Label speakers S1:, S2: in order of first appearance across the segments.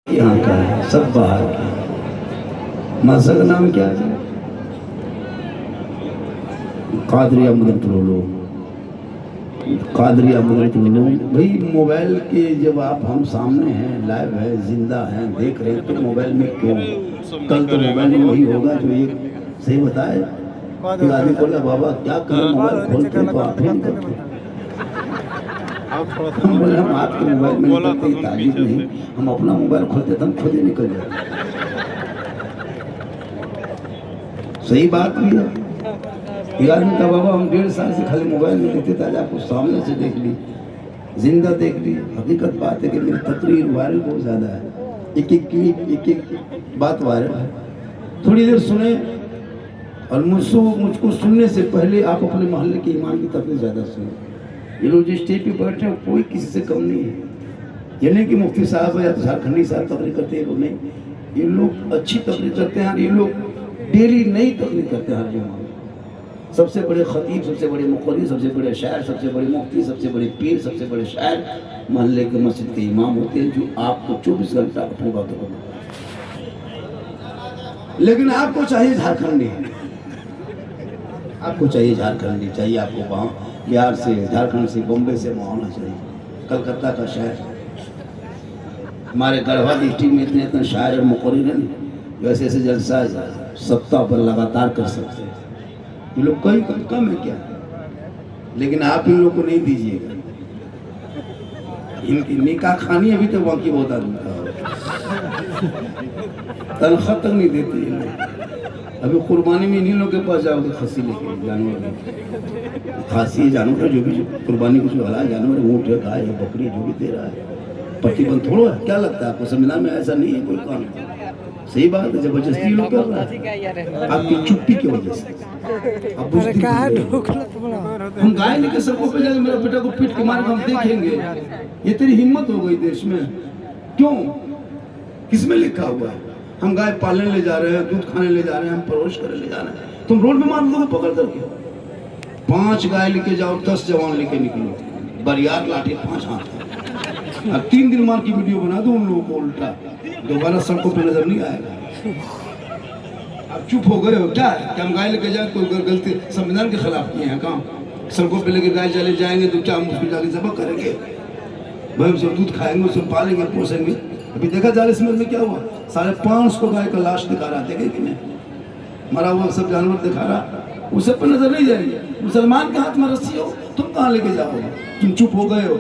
S1: यहाँ का है, सब बाहर के। मजहब का नाम क्या है? कादरिया मदरतुल कादरिया मदरतुल। भाई मोबाइल के जब आप हम सामने हैं, लाइव है, जिंदा हैं, देख रहे हैं, तो मोबाइल में क्यों? कल तो मोबाइल में वही होगा जो एक सही बताए। फिर आदमी बोला बाबा क्या करें, मोबाइल खोलते तो आप ही निकलते। हम बोले हम आपके मोबाइल में निकलते तारीफ नहीं, हम अपना मोबाइल खोलते तो हम खुद ही निकल जाते। सही बात भी है। आदमी का बाबा हम 1.5 साल से खाली मोबाइल में देखते थे, आज आपको सामने से देख ली, जिंदा देख ली। हकीकत बात है कि मेरी तकरीर वायरल बहुत ज़्यादा है, एक एक क्लिप, एक एक बात वायरल है। थोड़ी देर सुने और मुझको सुनने से पहले आप अपने मोहल्ले के ईमान की तकरीर ज़्यादा सुने। ये लोग जिस स्टेज पे बैठे हैं कोई किसी से कम नहीं है। ये नहीं कि मुफ्ती साहब या झारखंडी साहब तकरीर करते हैं, नहीं, ये लोग अच्छी तकरीर करते हैं। ये लोग डेली नई तकरीर करते हैं हर जुम्मे। सबसे बड़े खतीब, सबसे बड़े मुक़र्रिर, सबसे बड़े शायर, सबसे बड़े मुफ्ती, सबसे बड़े पीर, सबसे बड़े शायर मोहल्ले के मस्जिद के इमाम होते हैं, जो आपको 24 घंटा अपनी बातों को बताते हैं। लेकिन आपको चाहिए झारखंडी, आपको चाहिए झारखंडी, चाहिए आपको वहाँ बिहार से, झारखंड से, बॉम्बे से वहाँ होना चाहिए, कलकत्ता का शायर। हमारे गढ़वा डिस्ट्रिक्ट में इतने इतने शायर और मुक़र्रिर हैं, वैसे ऐसे जलसा सप्ताह पर लगातार कर सकते हैं। ये लोग कहीं कम है क्या? लेकिन आप इन लोग को नहीं दीजिएगा। इनकी निकाह खानी अभी तक वहाँ की बहुत आदमी का तनख्वाह तक नहीं देते ये लोग। अभी कुर्बानी में इन्हीं लोग के पास जाओगे, खस्सी लेके, जानवर, खांसी जानवर जो भी कुर्बानी कुछ वाला जानवर, ऊँट है, गाय है, बकरी, जो भी दे रहा है, प्रतिबंध थोड़ा है। क्या लगता है आपको? संविधान में ऐसा नहीं है कोई काम। सही बात है, जबरदस्ती लोग कर रहा है आपकी चुप्पी की वजह से। हम गाय लेके सबको पे जाएंगे, मेरा बेटा को पीट के मार के हम देखेंगे। ये तेरी हिम्मत हो गई देश में? क्यों? किसमें लिखा हुआ है? हम गाय पालने ले जा रहे हैं, दूध खाने ले जा रहे हैं, हम परवरिश करने ले जा रहे हैं, तुम रोड में मार दो पकड़ करके। 5 गाय लेके जाओ, 10 जवान लेके निकलो, बरियार लाठी 5 हाथ, और 3 दिन मार की वीडियो बना दो उन लोगों को, उल्टा दोबारा सड़कों पे नजर नहीं आएगा। आप चुप हो गए हो क्या? हम गाय लेके जाए, कोई गलती संविधान के खिलाफ किए हैं काम? सड़कों पे लेके गाय चले जाएंगे तो क्या हम उसको जाके जबा करेंगे? भाई उसे दूध खाएंगे, उसे पालेंगे, पोसेंगे। अभी देखा जालिस्मत में क्या हुआ? 550 गाय का लाश दिखा रहा, देखे कि नहीं? मरा हुआ सब जानवर दिखा रहा, उसे पर नजर नहीं जाएगी। मुसलमान के हाथ में रस्सी हो, तुम कहाँ लेके जाओगे? तुम चुप हो गए हो।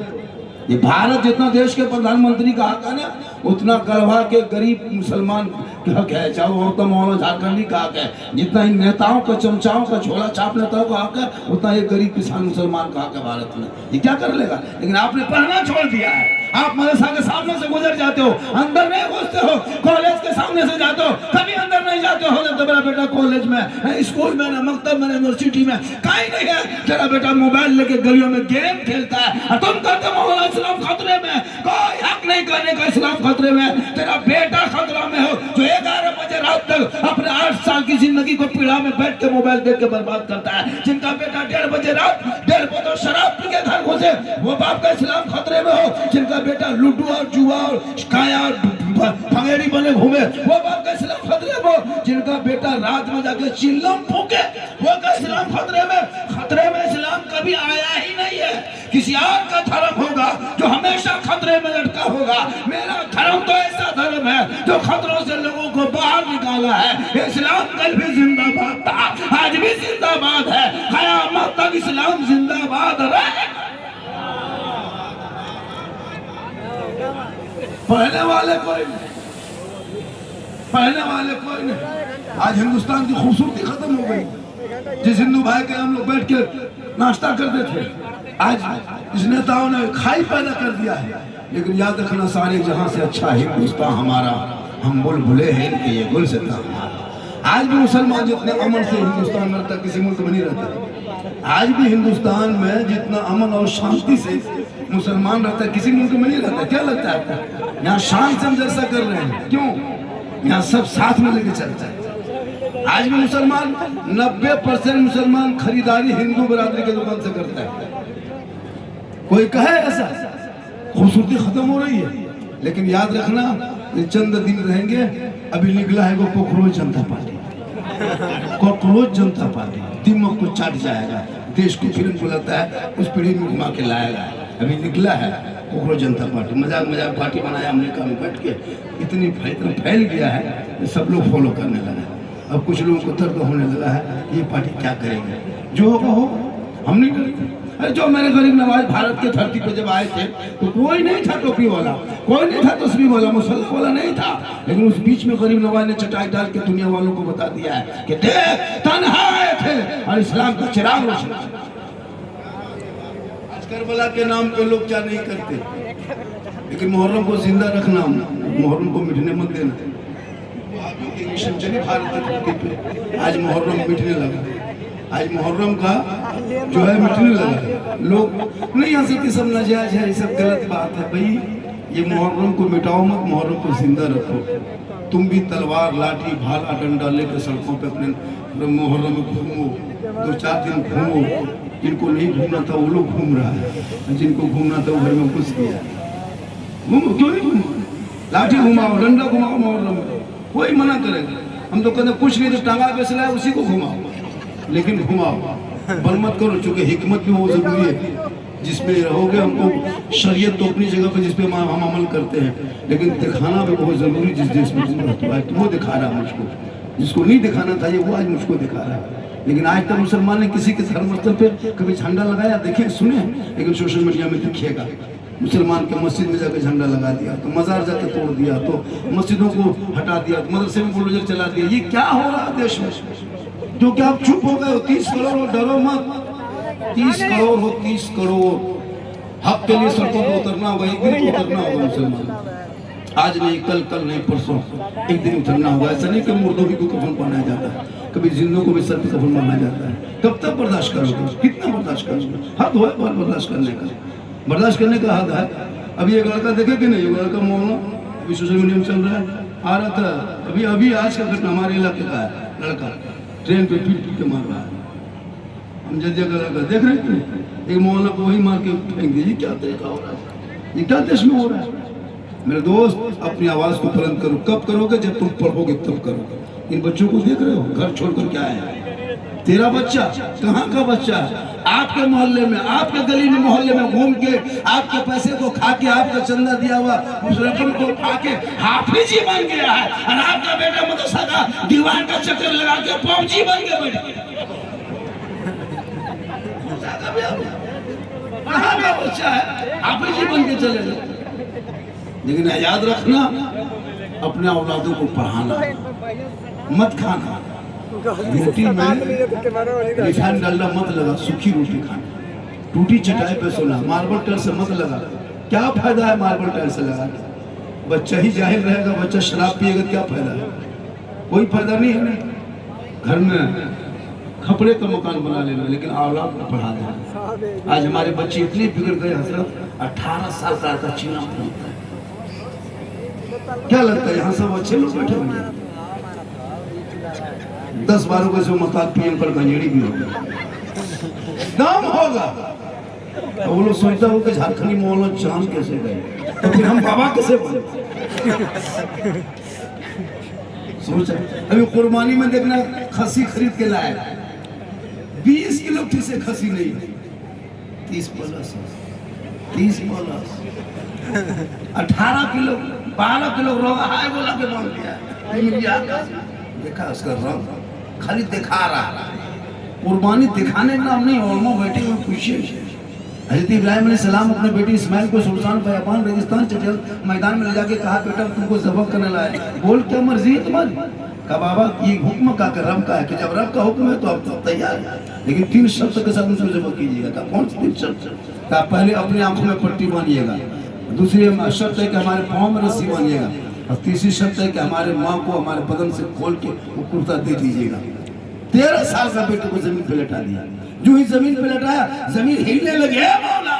S1: ये भारत जितना देश के प्रधानमंत्री का हक है ना, उतना गढ़वा के गरीब मुसलमान का हक है, चाहे वो तो मौलाना झारखंडी का हक है। जितना इन नेताओं का, चमचाओं का, झोला छाप नेताओं का हक है, उतना ये गरीब किसान मुसलमान का हक है भारत में। ये क्या कर लेगा? लेकिन आपने पढ़ना छोड़ दिया है। आप मदरसा के सामने से गुजर जाते हो, अंदर नहीं घुसते हो। कॉलेज के सामने से जाते हो, कभी अंदर नहीं जाते हो। तो मेरा बेटा कॉलेज में, स्कूल में, ना मकतब में, यूनिवर्सिटी में कहीं नहीं है। तेरा बेटा मोबाइल लेके गलियों में गेम खेलता है और तुम कहते हो इस्लाम खतरे में। कोई हक नहीं करने का इस्लाम खतरे में। तेरा बेटा खतरा में हो, जो 11 बजे रात तक अपने 8 साल की जिंदगी को पीड़ा में बैठ के मोबाइल देख के बर्बाद करता है। जिनका बेटा 1:30 बजे रात 1:30 बोतल शराब पी के घर घुसे, वो बाप का इस्लाम खतरे में हो। जिनका बेटा लूडो और जुआ और काया और फंगेड़ी बने घूमे, वो बाप का इस्लाम खतरे में हो। जिनका बेटा रात में जाके चिल्लम फूके, वो का इस्लाम खतरे में। खतरे में इस्लाम कभी आया ही नहीं है। किसी और का धर्म होगा जो हमेशा खतरे में लटका होगा। मेरा धर्म तो ऐसा धर्म है जो खतरों से लोगों को बाहर निकाला है। इस्लाम कल भी जिंदाबाद था, आज भी जिंदाबाद है, क़यामत तक इस्लाम जिंदाबाद रहेगा। पढ़ने वाले कोई नहीं, पढ़ने वाले कोई नहीं। आज हिंदुस्तान की खूबसूरती खत्म हो गई। जिस हिंदू भाई के हम लोग बैठ के नाश्ता करते थे, आज इस नेताओं ने खाई पैदा कर दिया है। लेकिन याद रखना, सारे जहां से अच्छा हिंदुस्तान हमारा, हम बुलबुले हैं इनके, ये गुलसिता हमारा। आज भी मुसलमान जितने अमन से हिंदुस्तान में रहता, किसी मुल्क में नहीं रहता। आज भी हिंदुस्तान में जितना अमन और शांति से मुसलमान रहता है, किसी मुल्क में नहीं रहता। क्या लगता है आपको? यहाँ शांत से हम जैसा कर रहे हैं, क्यों? यहाँ सब साथ में लेके चलता है। आज भी मुसलमान 90% मुसलमान खरीदारी हिंदू बरादरी के दुकान से करता है। कोई कहे ऐसा? खूबसूरती खत्म हो रही है। लेकिन याद रखना, ये चंद दिन रहेंगे। अभी निकला है वो कॉकरोच जनता पार्टी, कॉकरोच जनता पार्टी दिमाग को चाट जाएगा, देश को फिर बुलाता है उस पीढ़ी में घुमा के लाएगा। अभी निकला है कॉकरोच जनता पार्टी, मजाक मजाक पार्टी बनाया अमेरिका में बैठ के, इतनी फैल गया है कि सब लोग फॉलो करने लगा। अब कुछ लोगों को दर्द होने लगा है ये पार्टी क्या करेंगे, जो होगा हो, हम नहीं डरते। अरे जो मेरे गरीब नवाज भारत के धरती पे जब आए थे तो कोई नहीं था टोपी वाला, कोई नहीं था तस्वीर वाला, मुसल्ला वाला नहीं था, लेकिन उस बीच में गरीब नवाज ने चटाई डाल के दुनिया वालों को बता दिया है कि देख तन्हा आए थे और इस्लाम का चिराग रोशन। आज करबला के नाम पे लोग क्या नहीं करते, लेकिन मुहर्रम को जिंदा रखना, मुहर्रम को मिटने मत देना। मिशन चली भारत की धरती पे, आज मुहर्रम मिटने लगा, आज मुहर्रम का जो है मिटने लगा। लोग नहीं यहाँ से कि सब नाजायज है, ये सब गलत बात है भाई। ये मुहर्रम को मिटाओ मत, मुहर्रम को जिंदा रखो। तुम भी तलवार लाठी भाला डंडा लेकर सड़कों पे अपने मुहर्रम में घूमो, 2-4 दिन घूमो। जिनको नहीं घूमना था वो लोग घूम रहा है, जिनको घूमना था वो घर में घुस गया। घूमो, क्यों नहीं घूमो, लाठी घुमाओ डंडा घुमाओ मुहर्रम में, कोई मना करेगा। हम तो कहते कुछ नहीं तो टांगा पे चलाए उसी को घुमाओ, लेकिन घुमाओ, बंद मत करो। चूंकि हिकमत भी वो जरूरी है जिसमें रहोगे। हमको शरीयत तो अपनी जगह पे जिसपे हम अमल करते हैं, लेकिन दिखाना भी बहुत जरूरी जिस देश में तुम रहते हो। तो वो दिखा रहा है मुझको, जिसको नहीं दिखाना था ये वो आज मुझको दिखा रहा है। लेकिन आज तक मुसलमान ने किसी के धर्मस्थल पे कभी झंडा लगाया देखे सुने, लेकिन सोशल मीडिया में दिखेगा। मुसलमान के मस्जिद में जाकर झंडा लगा दिया, तो मजार जाकर तोड़ दिया, तो मस्जिदों को हटा दिया, तो मदरसे में बुलडोजर चला दिया। ये क्या हो रहा है देश में? जो कि आप चुप हो गए हो। 30 करोड़ हो, डरो मत। 30 करोड़ हो, 30 करोड़ हक के लिए सड़कों पर उतरना होगा, एक दिन तो उतरना होगा मुसलमान। आज नहीं कल, कल नहीं परसों, एक दिन उतरना होगा। ऐसा नहीं कि मुर्दों भी को कफन पहनाया जाता है, कभी जिंदों को भी सर पे कफन पहनाया जाता है। कब तक बर्दाश्त करोगे, कितना बर्दाश्त करोगे? हद हो बहुत बर्दाश्त करने का, बर्दाश्त करने का हद है। अभी एक लड़का देखे कि नहीं, लड़का मोहल्ला अभी सोशल मीडिया में चल रहा है, आ रहा था अभी आज का घटना हमारे इलाके का है। लड़का ट्रेन पे पीट के मार रहा है, हम जजिया का लड़का देख रहे हैं, एक मोहल्ला को वही मार के फेंक दिया। ये क्या तरीका हो रहा है, ये क्या देश में हो रहा है? मेरे दोस्त अपनी आवाज को बुलंद करो। कब करोगे? जब तुम पढ़ोगे तब करोगे। इन बच्चों को देख रहे हो, घर छोड़कर क्या है? तेरा बच्चा कहाँ का बच्चा है? आपके मोहल्ले में, आपके गली में मोहल्ले में घूम के आपके पैसे को खा के, आपका चंदा दिया हुआ उस रकम को खा के हाफिज ही बन गया है, और आपका बेटा मदरसा का दीवान का चक्कर लगा के फौजी बन के बैठ गया। कहाँ का बच्चा है? हाफिज ही बन के चले गए। लेकिन याद रखना, अपने औलादों को पढ़ाना, मत खाना रोटी में रिफाइंड डालना मत लगा, सूखी रोटी खाना, टूटी चटाई पे सोना, मार्बल टाइल से मत लगा। क्या फायदा है मार्बल टाइल से लगा के? बच्चा ही जाहिल रहेगा, बच्चा शराब पिएगा, क्या फायदा है? कोई फायदा नहीं है। घर में खपड़े का मकान बना लेना, लेकिन औलाद को पढ़ा देना। आज हमारे बच्चे इतने बिगड़ गए हजरत, 18 साल का चीना होता है। क्या लगता है यहाँ सब अच्छे लोग बैठे हुए हैं? 10-12 को जो मकान पीएम पर गंजेड़ी भी होगा, नाम होगा। तो वो लोग सोचता हो कि झारखंडी मोहल्ला चांद कैसे गए, तो फिर हम बाबा कैसे बने? सोचा अभी कुर्बानी में देखना, खसी खरीद के लाए 20 किलो ठीक से खसी नहीं, 30 प्लस 18 किलो 12 किलो हाय बोला के बांध दिया। देखा उसका रंग, खाली दिखा रहा। कुर्बानी दिखाने का नाम नहीं। ओलमा बैठे हुए पूछिए, हजरत इब्राहिम अलैहिस्सलाम अपने बेटी इस्माइल को सुल्तान बयाबान रेगिस्तान चचल मैदान में ले जाके कहा, बेटा तुमको ज़बह करने लाए, बोल क्या मर्जी है तुम्हारी? कहा बाबा ये हुक्म का रब का है, कि जब रब का हुक्म है तो अब तो तैयार है, लेकिन 3 शर्त के साथ उसको ज़बह कीजिएगा। कहा कौन सी 3 शर्त? कहा पहले अपनी आंखों में पट्टी बांधिएगा, दूसरी शर्त है कि हमारे पाँव में रस्सी बांधिएगा, और तीसरी शर्त है कि हमारे माँ को हमारे बदन से खोल के वो कुर्ता दे दीजिएगा। 13 साल का बेटे को जमीन पे लेटा दिया। जो ही जमीन पे लेटाया, जमीन हिलने लगी। मौला,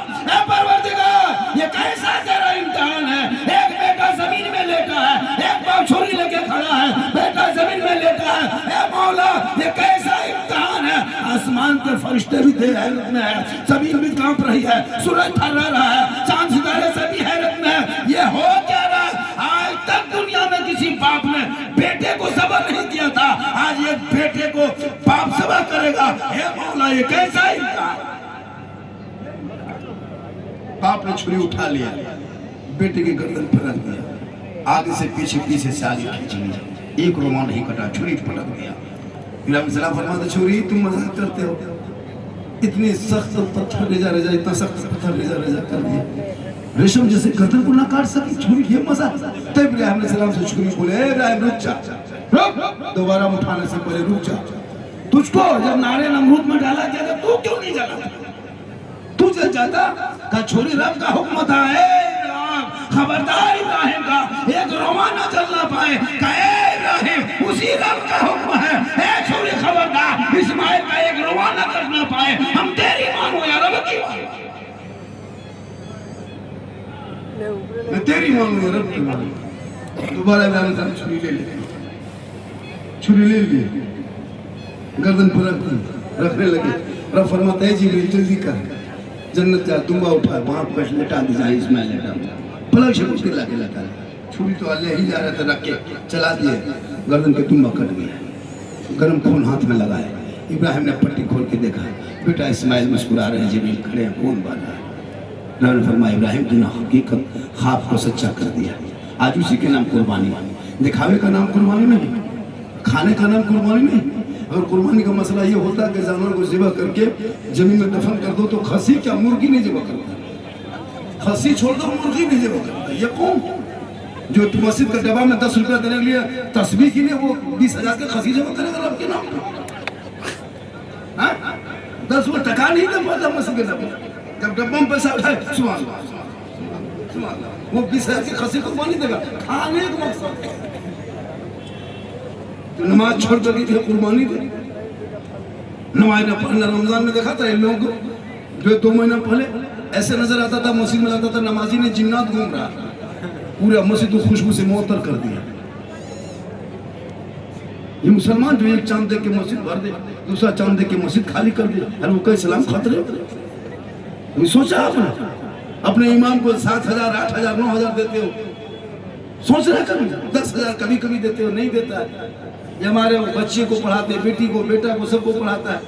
S1: परवरदिगार, ये कैसा तेरा इम्तिहान है? एक बेटा जमीन में लेटा है, एक बाप छोरी लेके खड़ा है, बेटा जमीन में लेटा है। ए मौला, ये कैसा इम्तिहान है? आसमान के फरिश्ते भी थे हैरत में है, जमीन भी कांप रही है, सूरज थर्रा रहा है, चांद सितारे सभी हैरत में है। ये हो क्या रहा? आज तक दुनिया करेगा, हे मौला ये कैसा इनकार। बाप ने छुरी उठा लिया, बेटे की गर्दन पर रख दिया, आगे से पीछे, पीछे से आगे खींच लिया, एक रोमा नहीं कटा, छुरी पटक दिया। इब्राहिम सलाम फरमाते, छुरी तुम मजाक करते हो, इतने सख्त पत्थर रेजा रेजा, इतना सख्त पत्थर रेजा रेजा कर दिया, रेशम जैसे गर्दन को ना काट सकी, छुरी ये मजा। तब इब्राहिम सलाम से छुरी बोले, इब्राहिम रुक जा, रुक, दोबारा उठाने से पहले रुक जा। तुझको जब नारे नमरूद में डाला गया था, तू क्यों नहीं जला? तू जल जाता का छुरी रब का हुक्म था, खबरदार इब्राहिम का एक रोमा न जलना पाए, इब्राहिम उसी रब का हुक्म है, छुरी खबरदार इस्माइल का एक रोमा न करना पाए, हम तेरी मानो या रब की मानो, मैं तेरी मानो या रब की मानो। दोबारा इब्राहिम साहब छुरी ले ली, छुरी ले ली, गर्दन पर रखने लगे। रब फरमाता है, जी जल्दी कर, जन्नत जा, तुम्बा उठा, वहां पर लेटा दी जाए, इस्माइल लेटा, पलक से कुछ लाके लगा, छुरी तो अल्लाह ही जा रहा था, रख के चला दिए, गर्दन के तुम्बा कट गया, गर्म खून हाथ में लगाए। इब्राहिम ने पट्टी खोल के देखा, बेटा इस्माइल मुस्कुरा रहे हैं, जिब्रील खड़े हैं, खून बह रहा है। रब ने फरमाया, इब्राहिम तूने हकीकत ख्वाब को सच्चा कर दिया, आज उसी के नाम कुर्बानी, दिखावे का नाम कुर्बानी नहीं, खाने का नाम कुर्बानी नहीं। और कुर्बानी का मसला ये होता है कि जानवर को ज़िबा करके जमीन में दफन कर दो, तो खसी क्या मुर्गी नहीं ज़िबा करता, खसी छोड़ दो, मुर्गी नहीं ज़िबा करता। ये कौन जो मस्जिद का डब्बा में 10 रुपया देने के लिए तस्बीह के लिए वो 20,000 के खसी ज़िबा करेगा रब के नाम पे? 10 वो टका नहीं दे पाता मस्जिद के डब्बे, जब डब्बा में पैसा उठाए सुबह वो 20,000 की खसी कुर्बानी देगा, खाने का मकसद। तो नमाज छोड़ कर दी कुर्बानी दे, नमाज न पढ़ना। रमजान में देखा था ये लोग जो 2 महीना पहले ऐसे नजर आता था, मस्जिद में आता था, नमाजी ने जिन्नात घूम रहा, पूरा मस्जिद को खुशबू से मुअत्तर कर दिया। ये मुसलमान जो एक चांद दे के मस्जिद भर दे, दूसरा चांद दे के मस्जिद खाली कर दे, अरे वो कई सलाम खतरे। सोचा आपने अपने ईमान को 7,000, 8,000, 9,000 देते हो, सोच रहे कभी 10,000 कभी कभी देते हो, नहीं देता है। ये हमारे बच्चे को पढ़ाते, बेटी को, बेटा को, सबको पढ़ाता है।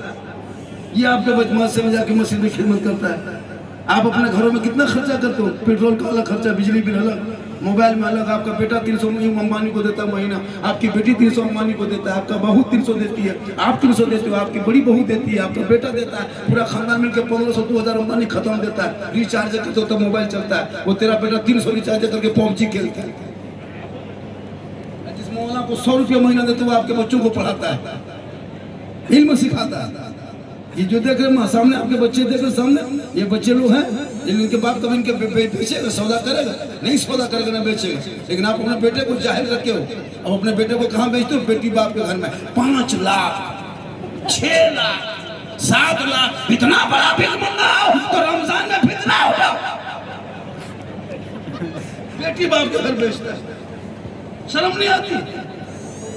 S1: ये आपके मदरसे में जाके मस्जिद में खिदमत करता है। आप अपने घरों में कितना खर्चा करते हो, पेट्रोल का अलग खर्चा, बिजली बिल अलग, मोबाइल में अलग। आपका बेटा 300 अंबानी को देता है महीना, आपकी बेटी 300 अंबानी को देता है, आपका बहू 300 देती है, आप 300 देते हो, आपकी बड़ी बहू देती है, आपका बेटा देता है, पूरा खानदान मिलकर 1500 2000 अंबानी खत्म देता है। रिचार्ज करते हो तो मोबाइल चलता है, वो तेरा बेटा 300 रिचार्ज करके PUBG खेलता है। जिस मौला को 100 रुपया महीना देते हो, आपके बच्चों को पढ़ाता है, इल्म सिखाता है। ये जो देख रहे हैं सामने, आपके बच्चे देख रहे सामने, ये बच्चे लोग हैं जिनके बाप कभी इनके बेचेगा, सौदा करेगा नहीं, सौदा करेगा ना बेचेगा। लेकिन आप अपने बेटे को जाहिल रखे हो, अब अपने बेटे को कहाँ बेचते हो? बेटी बाप के घर में 5 लाख, 6 लाख, 7 लाख, इतना बड़ा बिल मंगा हो तो रमजान में फितना होगा। बेटी बाप के घर बेचता है, शर्म नहीं आती?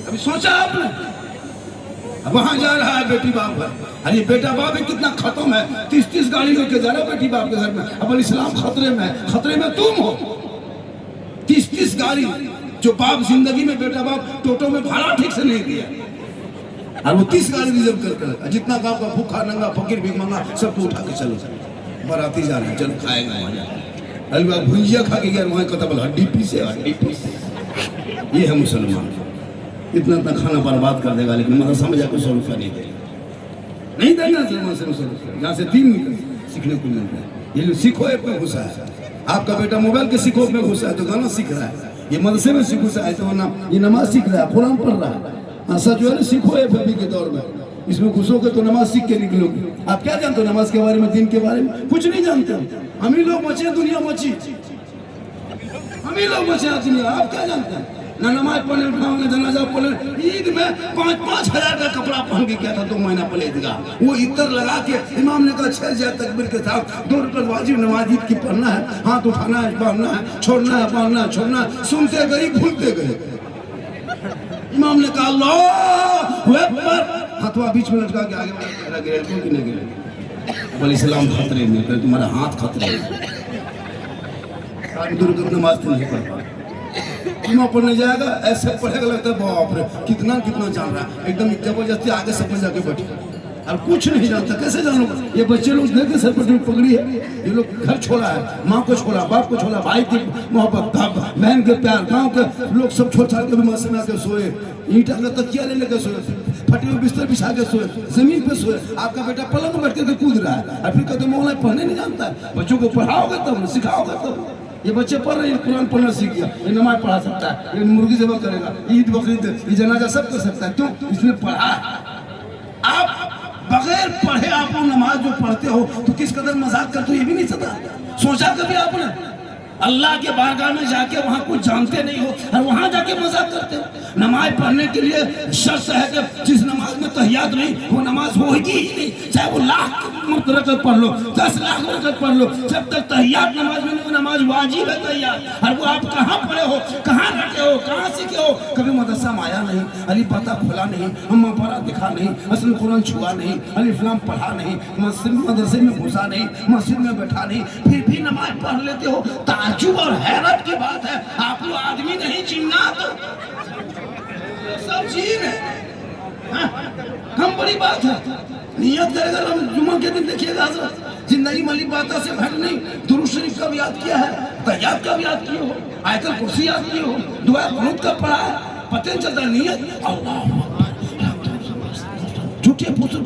S1: अभी सोचा आपने? वहां जा रहा है बेटी बाप घर, अरे बेटा बाप भी कितना खत्म है, 30-30 गाड़ी लेके जा रहा है बेटी बाप के घर में। अब इस्लाम खतरे में है, खतरे में तुम हो। 30-30 गाड़ी जो बाप जिंदगी में बेटा बाप टोटो में भाड़ा ठीक से नहीं दिया, और वो 30 गाड़ी रिजर्व करके रखा। जितना गाँव का भूखा नंगा फकीर भी मंगा सबको उठा के चलो, बाराती जा रहे हैं, चल खाएगा वहां, अलवा भुंजिया खा के गया वहां, कतबल हड्डी पीसे, हड्डी पीसे। ये है मुसलमान, इतना इतना खाना बर्बाद कर देगा, लेकिन मदरसा में जाकर 100 रुपया नहीं देगा, नहीं देना चाहिए। यहाँ से दीन सीखने को मिलता है। ये सीखो ऐप में घुसा है, आपका बेटा मोबाइल के सीखो में घुसा है तो गाना सीख रहा है, ये मदरसे में घुसा है तो ना ये नमाज सीख रहा है, कुरान पढ़ रहा है। ऐसा जो है ना, सीखो ऐप अभी के दौर में, इसमें घुसोगे तो नमाज सीख के निकलोगे। आप क्या जानते हो नमाज के बारे में, दिन के बारे में? कुछ नहीं जानते हो। हम ही लोग मचे, दुनिया मची, हम ही लोग बचे दुनिया। आप क्या जानते हैं? ना नमाज पढ़े, ना जनाजा पढ़े। ईद में 5-5 हजार का कपड़ा पहन के क्या था 2 महीना पहले ईदगाह, वो इतर लगा के इमाम ने कहा 6 हजार तकबीर के साथ 2 रुपये वाजिब नमाज ईद की पढ़ना है, हाथ उठाना है, बांधना है, छोड़ना है, बांधना है, छोड़ना है। सुनते गए, भूलते गए। इमाम ने कहा अल्लाहू अकबर, हाथवा बीच में लटका के आगे गिरे, बोले इस्लाम खतरे में, तुम्हारा हाथ खतरे में। नमाज तो नहीं पढ़ पा, पढ़ने जाएगा ऐसे पढ़ेगा, लगता है बाप रे कितना कितना जान रहा है, एकदम जबरदस्ती आगे सब में जाके बैठे। और कुछ नहीं जानता, कैसे जानूंगा? ये बच्चे लोग देखे सर पर पगड़ी है, ये लोग घर छोड़ा है, माँ को छोड़ा, बाप को छोड़ा, भाई की मोहब्बत, बहन के प्यार, गांव के लोग सब छोड़ छाड़ के भी मस्जिद में आके सोए, ईंटा का तकिया ले लेकर सोए, फटे हुए बिस्तर बिछा के सोए, जमीन पे सोए। आपका बेटा पलंग में बैठ करके कूद रहा है और फिर कहते मौलाना पढ़ने नहीं जानता है। बच्चों को पढ़ाओगे तब, सिखाओगे तब। ये बच्चे पढ़ रहे हैं, कुरान पढ़ना सीख गया, ये नमाज पढ़ा सकता है, ये मुर्गी ज़बह करेगा, ईद बकरीद ये जनाजा सब कर सकता है। क्यों? इसने पढ़ा है। आप बगैर पढ़े आप वो नमाज जो पढ़ते हो तो किस कदर मजाक करते हो ये भी नहीं पता। सोचा कभी आपने? अल्लाह के बारगाह में जाके वहाँ कुछ जानते नहीं हो और वहाँ जाके मजाक करते हो। नमाज पढ़ने के लिए शर्त है कि जिस नमाज में तहियात नहीं वो नमाज होगी ही नहीं, चाहे वो लाख रकत पढ़ लो, 10 लाख रकत पढ़ लो, जब तक तहियात नमाज में नहीं वो नमाज वाजिब है तहियात। और वो आप कहाँ पढ़े हो, कहाँ रखे हो, कहाँ सीखे हो? कभी मदरसा में आया नहीं, अली पता खुला नहीं, अम्मा पढ़ा दिखा नहीं, असल कुरान छुआ नहीं, अली फलाम पढ़ा नहीं, मस्जिद मदरसे में घुसा नहीं, मस्जिद में बैठा नहीं, फिर भी नमाज पढ़ लेते हो। ताज्जुब और हैरत की बात है, आप लोग आदमी नहीं जिन्नात सब जीन है। कम बड़ी बात है। नियत करेगा जुम्मा के दिन देखिएगा हजरत जिंदगी मली बात से भट नहीं, दुरूद शरीफ का भी याद किया है, तहियात का भी याद किए हो, आयतल कुर्सी याद किए हो, दुआ कुनूत का पढ़ा है, पता नहीं चलता नियत। अल्लाह झूठे पुत्र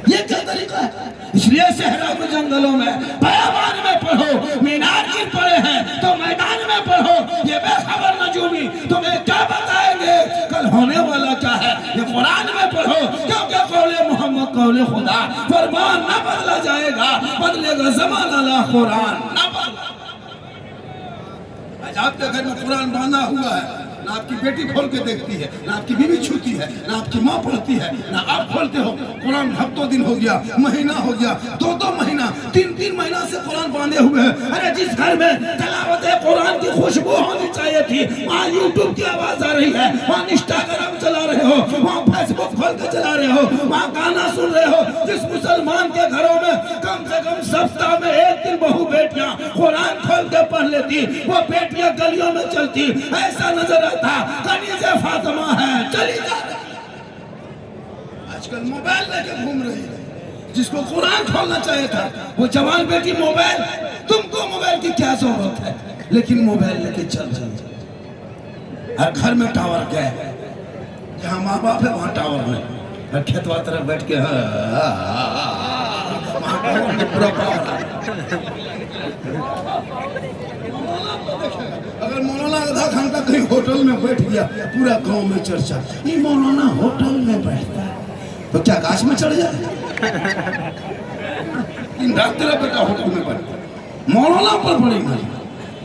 S1: ये क्या तरीका है? इसलिए सहरा में जंगलों में बयाबान में पढ़ो, मीनार गिर पड़े हैं तो मैदान में पढ़ो। ये बेखबर नजूमी तुम्हें क्या बताएंगे कल होने वाला क्या है, ये कुरान में पढ़ो। क्योंकि कौले मोहम्मद कौले खुदा, फरमान न बदला जाएगा, बदलेगा ज़माना ला कुरान न बदला। आज आपके घर में कुरान बांधा हुआ है, ना आपकी बेटी खोल के देखती है, ना आपकी बीवी छूती है, ना आपकी माँ पढ़ती है, ना आप खोलते हो। कुरान हफ्तों दिन हो गया, महीना हो गया, 2-2 महीना, 3-3 महीना से कुरान बांधे हुए हैं। अरे जिस घर में तलावत कुरान की खुशबू होनी चाहिए थी, वहाँ यूट्यूब की आवाज आ रही है, वहाँ इंस्टाग्राम चला रहे हो, वहाँ फेसबुक खोल के चला रहे हो, वहाँ गाना सुन रहे हो। जिस मुसलमान के घरों में कम से कम सप्ताह में 1 दिन बहू बेटियां कुरान खोल के पढ़ लेती, वो बेटियां गलियों में चलती, ऐसा नजर था कनीज़े फातिमा है चली जा रही। आजकल मोबाइल लेके घूम रही है। जिसको कुरान खोलना चाहिए था वो जवान बेटी मोबाइल, तुमको मोबाइल की क्या जरूरत है, लेकिन मोबाइल लेके चल हर घर में टावर गए, जहाँ माँ बाप है वहाँ टावर नहीं, हर खेतवा तरफ बैठ के अगर मौलाना आधा घंटा कहीं होटल में बैठ गया, पूरा गांव में चर्चा, ये मौलाना होटल में बैठता है तो क्या गाछ में चढ़ जाए? इन रात तेरा बेटा होटल में बैठता है, मौलाना पर बड़ी मजा।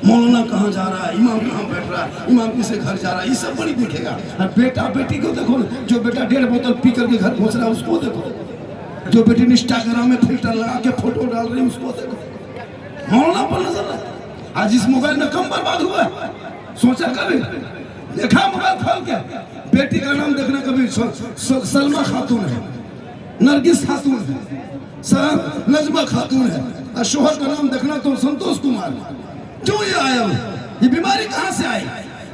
S1: मौलाना कहाँ जा रहा है, इमाम कहाँ बैठ रहा है, इमाम किसे घर जा रहा है, ये सब बड़ी दिखेगा। और बेटा बेटी को देखो, जो बेटा 1.5 बोतल पी करके घर पहुंच रहा है उसको देखो, जो बेटी इंस्टाग्राम में फिल्टर लगा के फोटो डाल रही है उसको देखो। मौलाना पर नजर है। आज इस मोबाइल में कम बर्बाद हुआ है, सोचा कभी? देखा मोबाइल खोल के, बेटी का नाम देखना कभी सलमा खातून है, नरगिस खातून है, नजमा खातून है, और शोहर का नाम देखना तो संतोष कुमार है। क्यों ये आया? ये बीमारी कहाँ से आई?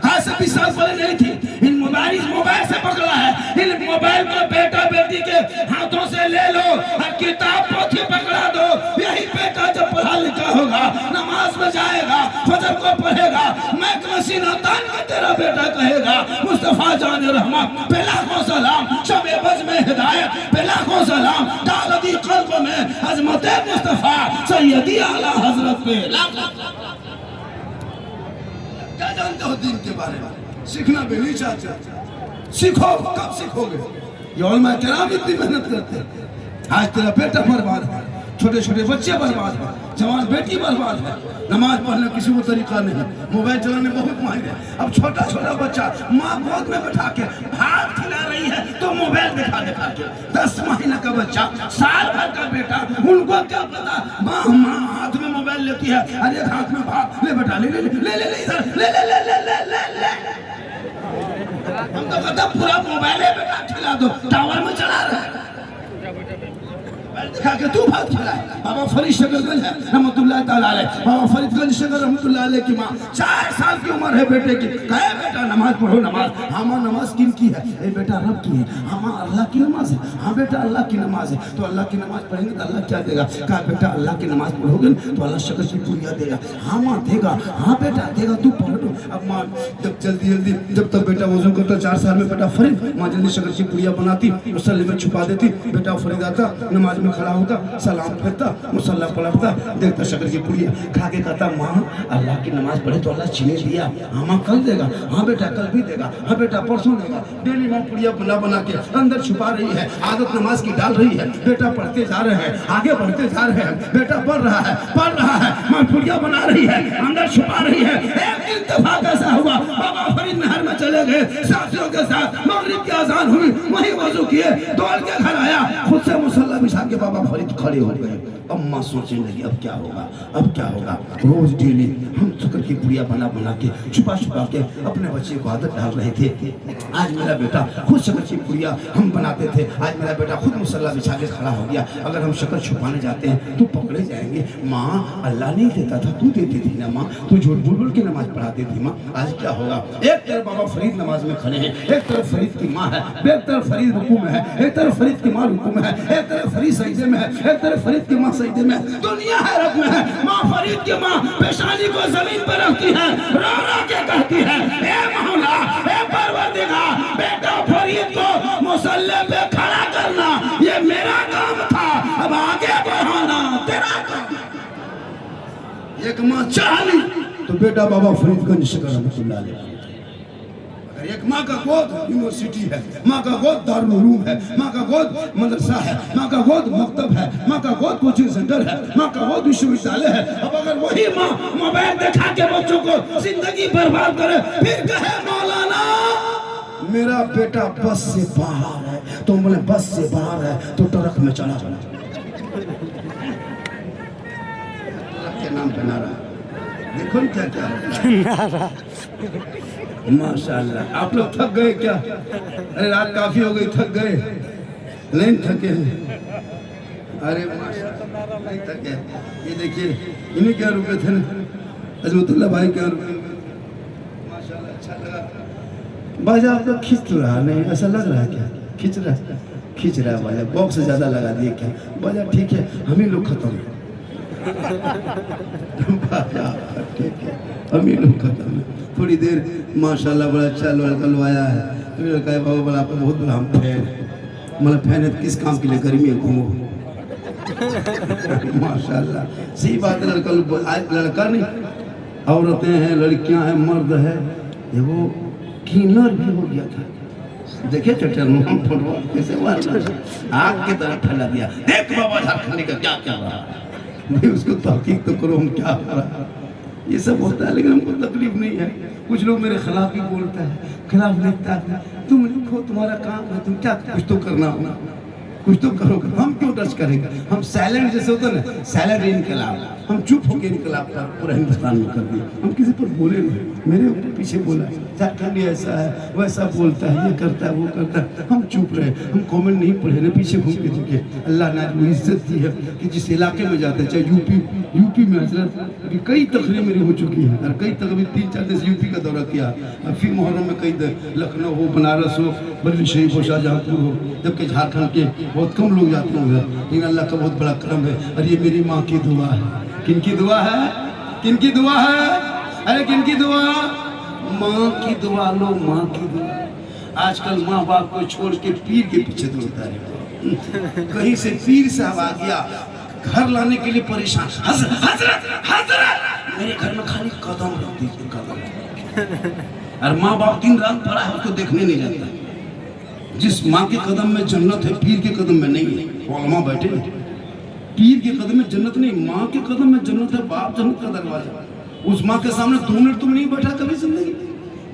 S1: आज से 20 साल पहले नहीं थी। इन मोबाइल से पकड़ा है। इन मोबाइल को बेटा बेटी के हाथों से ले लो और किताब पोथी पकड़ा दो। यही बेटा जब पढ़ा लिखा होगा, नमाज में जाएगा, फजर को पढ़ेगा, मैक मसीना तान के तेरा बेटा कहेगा मुस्तफा जान रहमत पे लाखों सलाम, शबे बज में हिदायत पे लाखों सलाम, डालदी कल्ब में अजमत मुस्तफा सैयदी आला हजरत पे लाखों। क्या जानते हो दीन के बारे में? सीखना भी नहीं चाहते। सीखो, कब सीखोगे? ये उलमा किराम इतनी मेहनत करते हैं। आज तेरा बेटा बर्बाद है, छोटे छोटे बच्चे बर्बाद है, जवान बेटी बर्बाद है। नमाज पढ़ने किसी को तरीका नहीं, मोबाइल चलाने बहुत माहिर है। अब छोटा छोटा बच्चा माँ गोद में बैठा के भात खिला रही है तो मोबाइल दिखा दिखा के, 10 महीने का बच्चा, साल भर का बेटा, उनको क्या पता? माँ हाथ में मोबाइल लेती है, अरे हाथ में भात ले बेटा, ले ले ले ले ले इधर ले ले ले ले ले ले ले। हम तो कहते पूरा मोबाइल है बेटा, खिला दो, टावर में चला रहा है। खा के तू भात खिलाए। बाबा फरीद शकरगंज है रहमतुल्लाह ताला अलैह, बाबा फरीदगंज शकर रहमतुल्लाह अलैह की माँ 4 साल की उम्र है बेटे की, कहे बेटा नमाज पढ़ो। नमाज, हाँ माँ नमाज किन की है? ए बेटा रब की है। हाँ माँ अल्लाह की नमाज है। हाँ बेटा अल्लाह की नमाज है। तो अल्लाह की नमाज पढ़ेंगे तो अल्लाह क्या देगा? कहा बेटा अल्लाह की नमाज पढ़ोगे तो अल्लाह शकर की पूरिया देगा। हाँ माँ देगा। हाँ बेटा देगा, तू पढ़ लो। अब माँ जब जल्दी जब तक बेटा वजू करता 4 साल में बेटा फरीद, माँ जल्दी शकर की पूरिया बनाती, मुसल्ले में छुपा देती। बेटा फरीद आता, नमाज में खड़ा होता, सलाम फेरता, मुसल्ला पलटता, देखता शकर की पूरिया खा के कहता माँ अल्लाह की नमाज पढ़े तो अल्लाह छीने दिया। हाँ माँ कल देगा। हाँ बेटा कल भी देगा। हाँ बेटा परसों देगा। डेली माँ पूरिया बना के अंदर छुपा रही है, आदत नमाज की डाल रही है। बेटा पढ़ते जा रहे हैं, आगे बढ़ते जा रहे हैं। बेटा पढ़ रहा है, माँ पूरिया बना रही है, अंदर छुपा रही है। एक दिन इत्तेफाक ऐसा हुआ, बाबा फरीद नहर में चले गए साथियों के साथ, मगरिब की अजान हुई, वहीं वजू किए, दौड़ के घर आया, खुद से मुसल्ला बिछा के बाबा फरीद खड़े हो गए। अब माँ सोचने लगी अब क्या होगा। रोज डेली हम शक्कर की पूरिया बना के छुपा के अपने बच्चे को आदत डाल रहे थे। आज मेरा बेटा खुद शक्कर की पूरिया हम बनाते थे, आज मेरा बेटा खुद मुसल्ला बिछा के खड़ा हो गया। अगर हम शक्कर छुपाने जाते हैं तो पकड़े जाएंगे। माँ अल्लाह नहीं देता था, तू देती थी ना माँ, तू झूठ बोल के नमाज पढ़ाती थी माँ। आज क्या होगा? एक तरफ बाबा फरीद नमाज में खड़े हैं, एक तरफ फरीद की माँ है, एक तरफ फरीद रुकू में है, एक तरफ फरीद की माँ रुकू में है, एक तरफ फरीद सजदे में है, एक तरफ फरीद की माँ सजदे में। दुनिया हैरत में है। माँ फरीद की माँ पेशानी को जमीन पर रखती है, रो रो के कहती है ए मौला, ए परवरदिगार, बेटा फरीद को मुसल्ले पे खड़ा करना ये मेरा काम था, अब आगे बढ़ाना तेरा काम। एक माँ चाह ली तो बेटा बाबा फरीदगंज शकर रहमतुल्लाह अलैह। एक माँ का गोद यूनिवर्सिटी है, माँ का गोद दारुल उलूम है, माँ का गोद मदरसा है, माँ का गोद मकतब है, माँ का गोद कोचिंग सेंटर है, माँ का गोद विश्वविद्यालय है। अब अगर वही माँ मोबाइल दिखा के बच्चों को जिंदगी बर्बाद करे, फिर कहे मौलाना मेरा बेटा बस से बाहर है, तो बोले बस से बाहर है तो ट्रक में चला ट्रक के नाम पे नारा, देखो क्या क्या माशाल्लाह। आप लोग थक गए क्या? अरे रात काफी हो गई, थक गए? नहीं थके हैं? अरे माशाल्लाह नहीं थके। ये देखिए इन्हें क्या रुके थे ना, अजमतुल्लाह भाई क्या रुके, माशाल्लाह अच्छा लगा। बाजा आप लोग खींच रहा नहीं, ऐसा लग रहा है क्या? खींच रहा है बाजा, बॉक्स से ज्यादा लगा दिए क्या? बाजा ठीक है, हम ही लोग खत्म ठीक है, हम ही लोग खत्म है। थोड़ी देर माशाल्लाह बड़ा अच्छा लड़का लवाया है, लड़का है बाबा बड़ा, आपका बहुत बड़ा हम फैन, मतलब फैन है किस काम के लिए? गर्मी में घूमो माशाल्लाह। सही बात है, लड़का नहीं, औरतें हैं, लड़कियां हैं, मर्द है, वो कीनर भी हो गया था। देखिए चटन फुटबॉल कैसे मारना, आग की तरह फैला दिया। देख बाबा झारखंड का क्या क्या रहा भाई, उसको तहकीक तो करो हम क्या कर रहा। ये सब होता है लेकिन हमको तकलीफ नहीं है। कुछ लोग मेरे खिलाफ भी बोलता है, खिलाफ लिखता है, तुम लिखो तुम्हारा काम है, तुम क्या कुछ तो करना होगा, कुछ तो करोगे, हम क्यों टच करेंगे? हम साइलेंट जैसे होता है ना, साइलेंट इनकलाब, हम चुप होकर इनकलाब पर पूरा हिंदुस्तान में कर दिए। हम किसी पर बोले नहीं, मेरे ऊपर पीछे बोला झारखंडी ऐसा है वैसा बोलता है, ये करता है वो करता है, हम चुप रहे, हम कमेंट नहीं पढ़े ना, पीछे घूम के चुके। अल्लाह ने वो इज्जत दी है कि जिस इलाके में जाते हैं, चाहे यूपी में हजरत अभी कई तकरीर मेरी हो चुकी है, और कई तक अभी 3-4 दिन यूपी का दौरा किया, और फिर मुहर्रम में कई लखनऊ हो, बनारस हो, बरेली शरीफ हो, शाहजहाँपुर हो, जबकि झारखंड के बहुत कम लोग जाते होंगे, लेकिन अल्लाह का बहुत बड़ा करम है। और ये मेरी माँ की दुआ है। किनकी दुआ है? किनकी दुआ है? अरे किनकी दुआ? माँ की दुआ लो, माँ की दुआ। आजकल माँ बाप को छोड़ के पीर के पीछे दौड़ता है, कहीं से पीर साहब आ गया, घर लाने के लिए परेशान, हजरत मेरे घर में खाली कदम रख दीजिए, कदम। और माँ बाप दिन रात पड़ा है, उसको देखने नहीं जाता। जिस माँ के कदम में जन्नत है, पीर के कदम में नहीं है। उलमा बैठे, पीर के कदम में जन्नत नहीं, माँ के कदम में जन्नत है। बाप जन्नत का दरवाजा, उस माँ के सामने 2 मिनट तुम नहीं बैठा कभी जिंदगी,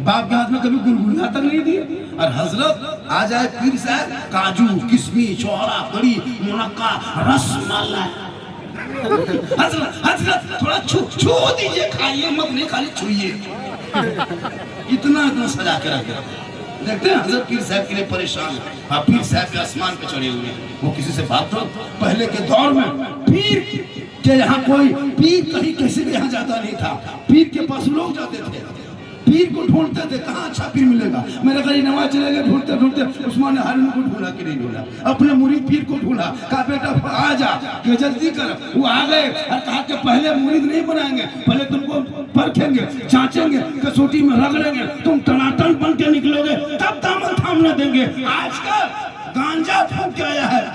S1: बाप के हाथ में कभी गुलगुला तक नहीं दी। और हजरत आ जाए पीर साहब, काजू किशमिश छोहरा कड़ी मुनक्का रसमलाई, हजरत थोड़ा छू दीजिए, खाइए मत, नहीं खाली छुइए। इतना सजा के रखे देखते हैं हजरत पीर साहब के लिए परेशान है। हाँ, पीर साहब के आसमान पे चढ़े हुए हैं, वो किसी से बात तो पहले के दौर में पीर के यहाँ कोई पीर कहीं किसी के यहाँ जाता नहीं था, पीर के पास लोग जाते थे, पीर को ढूंढते थे कहाँ अच्छा पीर मिलेगा। मेरे घर नवाज चले गए ढूंढते ढूंढते, उस्मान हारून को ढूंढा कि नहीं ढूंढा, अपने मुरीद पीर को ढूंढा, कहा बेटा आ जा कि जल्दी कर। वो आ गए और कहा कि पहले मुरीद नहीं बनाएंगे, पहले तुमको परखेंगे, जांचेंगे, कसौटी में रगड़ेंगे, तुम टनाटन बन के निकलोगे तब दामन थामने देंगे। आजकल गांजा फूंक के